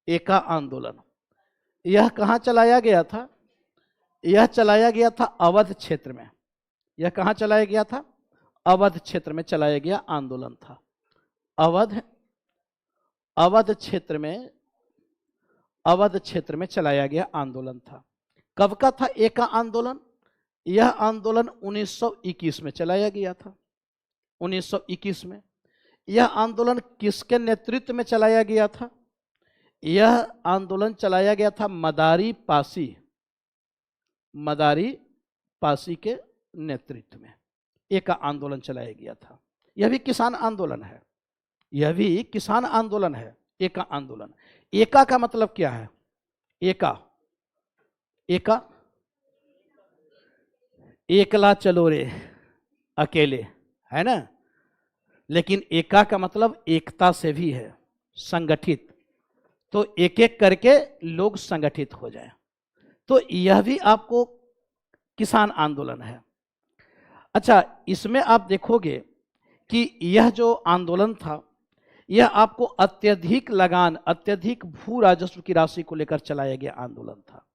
एका आंदोलन। यह कहाँ चलाया गया था? यह चलाया गया था अवध क्षेत्र में। यह कहाँ चलाया गया था? अवध क्षेत्र में चलाया गया आंदोलन था। अवध क्षेत्र में चलाया गया आंदोलन था। कब का था एका आंदोलन? यह आंदोलन 1921 में चलाया गया था। 1921 में। यह आंदोलन किसके नेतृत्व में चलाया गया था? यह आंदोलन चलाया गया था मदारी पासी के नेतृत्व में एक आंदोलन चलाया गया था। यह भी किसान आंदोलन है। यह भी किसान आंदोलन है। एका आंदोलन। एका का मतलब क्या है? एका एकला चलो रे, अकेले, है ना। लेकिन एका का मतलब एकता से भी है, संगठित। तो एक एक करके लोग संगठित हो जाए। तो यह भी आपको किसान आंदोलन है। अच्छा, इसमें आप देखोगे कि यह जो आंदोलन था, यह आपको अत्यधिक लगान, अत्यधिक भू राजस्व की राशि को लेकर चलाया गया आंदोलन था।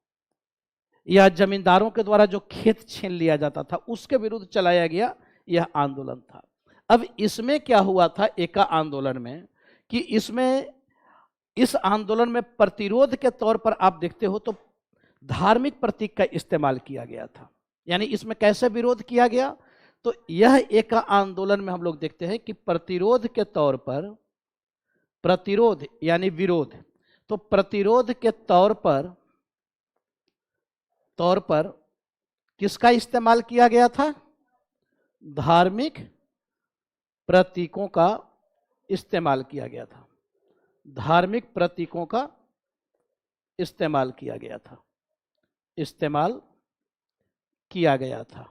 यह जमींदारों के द्वारा जो खेत छीन लिया जाता था, उसके विरुद्ध चलाया गया यह आंदोलन था। अब इसमें क्या हुआ था एका आंदोलन में, कि इसमें इस आंदोलन में प्रतिरोध के तौर पर आप देखते हो तो धार्मिक प्रतीक का इस्तेमाल किया गया था। यानी इसमें कैसे विरोध किया गया? तो यह एका आंदोलन में हम लोग देखते हैं कि प्रतिरोध के तौर पर, प्रतिरोध यानी विरोध, तो प्रतिरोध के तौर पर किसका इस्तेमाल किया गया था? धार्मिक प्रतीकों का इस्तेमाल किया गया था। धार्मिक प्रतीकों का इस्तेमाल किया गया था।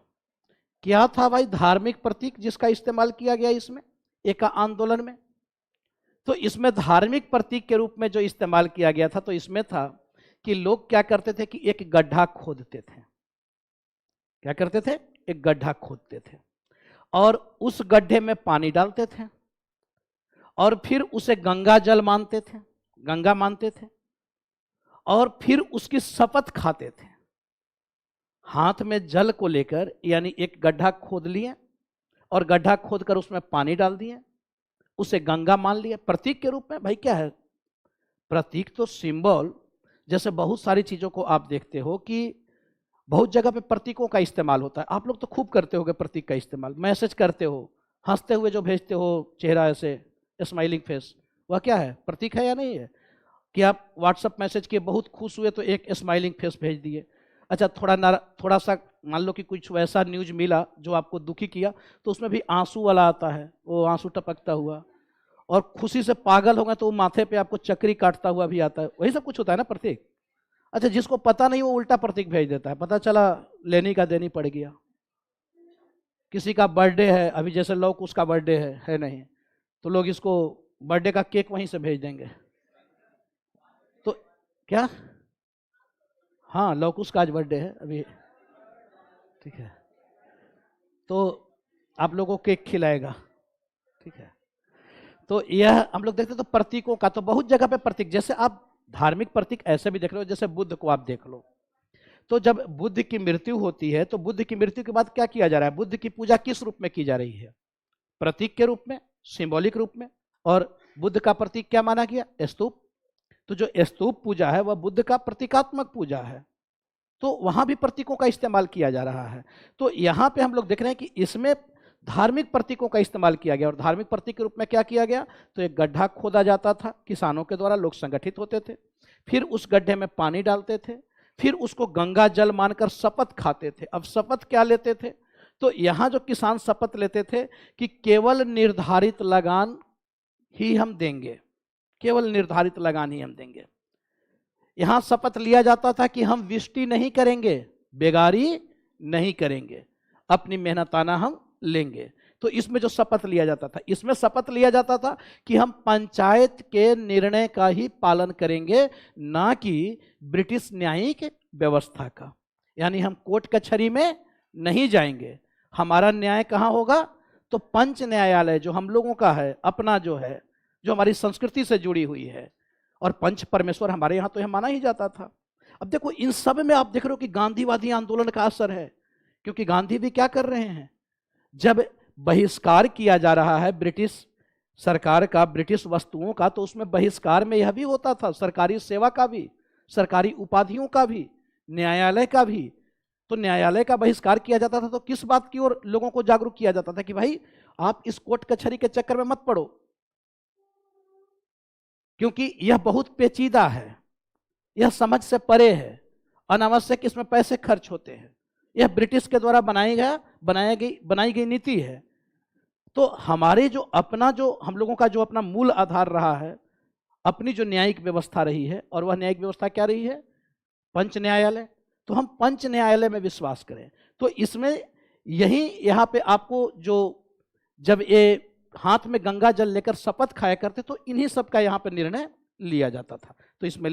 क्या था भाई धार्मिक प्रतीक जिसका इस्तेमाल किया गया इसमें एका आंदोलन में? तो इसमें धार्मिक प्रतीक के रूप में जो इस्तेमाल किया गया था, तो इसमें था कि लोग क्या करते थे कि एक गड्ढा खोदते थे। क्या करते थे? एक गड्ढा खोदते थे और उस गड्ढे में पानी डालते थे और फिर उसे गंगा जल मानते थे, गंगा मानते थे, और फिर उसकी शपथ खाते थे। हाथ में जल को लेकर, यानी एक गड्ढा खोद लिए और गड्ढा खोदकर उसमें पानी डाल दिए, उसे गंगा मान लिया प्रतीक के रूप में। भाई क्या है प्रतीक? तो सिंबल, जैसे बहुत सारी चीजों को आप देखते हो कि बहुत जगह पे प्रतीकों का इस्तेमाल होता है। आप लोग तो खूब करते होगे प्रतीक का इस्तेमाल। मैसेज करते हो, हंसते हुए जो भेजते हो चेहरा ऐसे स्माइलिंग फेस, वह क्या है? प्रतीक है या नहीं है? कि आप व्हाट्सएप मैसेज किए, बहुत खुश हुए तो एक स्माइलिंग फेस भेज दिए। अच्छा, थोड़ा सा मान लो कि कुछ वैसा न्यूज मिला जो आपको दुखी किया, तो उसमें भी आंसू वाला आता है, वो आंसू टपकता हुआ, और खुशी से पागल हो गए तो वो माथे पे आपको चक्री काटता हुआ भी आता है। वही सब कुछ होता है ना प्रतीक। अच्छा, जिसको पता नहीं वो उल्टा प्रतीक भेज देता है, पता चला लेनी का देनी पड़ गया। किसी का बर्थडे है, अभी जैसे लोग उसका बर्थडे है नहीं, तो लोग इसको बर्थडे का केक वहीं से भेज देंगे। तो क्या? हाँ, लौकुश का आज बर्थडे है अभी, ठीक है, तो आप लोगों को केक खिलाएगा, ठीक है। तो यह हम लोग देखते हैं। तो प्रतीकों का तो बहुत जगह पे प्रतीक, जैसे आप धार्मिक प्रतीक ऐसे भी देख लो, जैसे बुद्ध को आप देख लो। तो जब बुद्ध की मृत्यु होती है, तो बुद्ध की मृत्यु के बाद क्या किया जा रहा है? बुद्ध की पूजा किस रूप में की जा रही है? प्रतीक के रूप में, सिंबॉलिक रूप में। और बुद्ध का प्रतीक क्या माना गया? स्तूप। तो जो स्तूप पूजा है वह बुद्ध का प्रतीकात्मक पूजा है, तो वहां भी प्रतीकों का इस्तेमाल किया जा रहा है। तो यहां पे हम लोग देख रहे हैं कि इसमें धार्मिक प्रतीकों का इस्तेमाल किया गया। और धार्मिक प्रतीक के रूप में क्या किया गया? तो एक गड्ढा खोदा जाता था किसानों के द्वारा, लोग संगठित होते थे, फिर उस गड्ढे में पानी डालते थे, फिर उसको गंगा जल मानकर शपथ खाते थे। अब शपथ क्या लेते थे? तो यहां जो किसान शपथ लेते थे कि केवल निर्धारित लगान ही हम देंगे, केवल निर्धारित लगान ही हम देंगे। यहां शपथ लिया जाता था कि हम विष्टि नहीं करेंगे, बेगारी नहीं करेंगे, अपनी मेहनताना हम लेंगे। तो इसमें जो शपथ लिया जाता था, इसमें शपथ लिया जाता था कि हम पंचायत के निर्णय का ही पालन करेंगे, ना कि ब्रिटिश न्यायिक व्यवस्था का। यानी हम कोर्ट कचहरी में नहीं जाएंगे, हमारा न्याय कहाँ होगा? तो पंच न्यायालय जो हम लोगों का है, अपना जो है, जो हमारी संस्कृति से जुड़ी हुई है, और पंच परमेश्वर हमारे यहाँ तो यह माना ही जाता था। अब देखो इन सब में आप देख रहे हो कि गांधीवादी आंदोलन का असर है, क्योंकि गांधी भी क्या कर रहे हैं, जब बहिष्कार किया जा रहा है ब्रिटिश सरकार का ब्रिटिश वस्तुओं का, तो उसमें बहिष्कार में यह भी होता था, सरकारी सेवा का भी, सरकारी उपाधियों का भी, न्यायालय का भी। तो न्यायालय का बहिष्कार किया जाता था तो किस बात की ओर लोगों को जागरूक किया जाता था कि भाई आप इस कोर्ट कचहरी के चक्कर में मत पड़ो, क्योंकि यह बहुत पेचीदा है, यह समझ से परे है, अनावश्यक इसमें पैसे खर्च होते हैं, यह ब्रिटिश के द्वारा बनाई गई नीति है। तो हमारे जो अपना जो हम लोगों का जो अपना मूल आधार रहा है, अपनी जो न्यायिक व्यवस्था रही है, और वह न्यायिक व्यवस्था क्या रही है, पंच न्यायालय। तो हम पंच न्यायालय में विश्वास करें। तो इसमें यही यहाँ पे आपको जो जब ये हाथ में गंगा जल लेकर शपथ खाया करते तो इन्हीं सब का यहाँ पे निर्णय लिया जाता था। तो इसमें